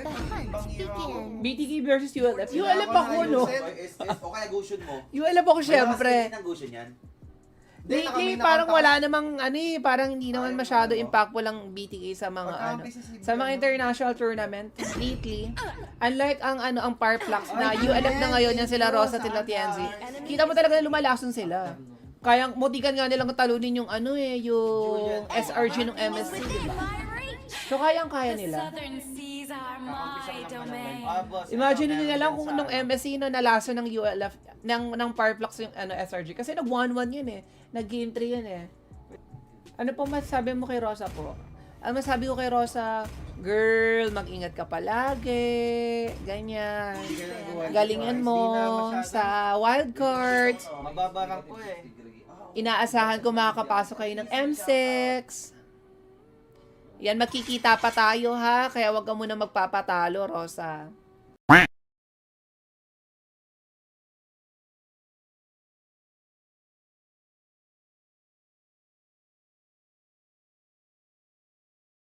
Bakit? Ibang hero ako. BTK versus ULF. ULF ako, no? O kaya Goshen mo. ULF ako, syempre. Wala kasi ng Goshen yan. Lately, parang wala namang, parang hindi naman masyado impactful lang BTK sa mga, sa mga international tournament. Lately, unlike ang Parplex na ULF na ngayon, yan sila Rosa, sila TNZ, kita mo talaga na lumalason sila. Kaya, mutikan nga nilang talunin yung yung SRG ng MSC, diba? So, kayang-kaya nila. Imagine niyo na lang kung nung MSC na nalaso ng ULF, ng Parplex yung SRG. Kasi nag-1-1 yun eh. Nag-game 3 yun eh. Ano po masasabi mo kay Rosa po? Ang masabi ko kay Rosa, girl, mag-ingat ka palagi. Ganyan. Galingan mo sa wildcards. Mababarang ko eh. Inaasahan ko makakapasok kayo ng M6. Yan, makikita pa tayo ha. Kaya wag ka muna magpapatalo, Rosa.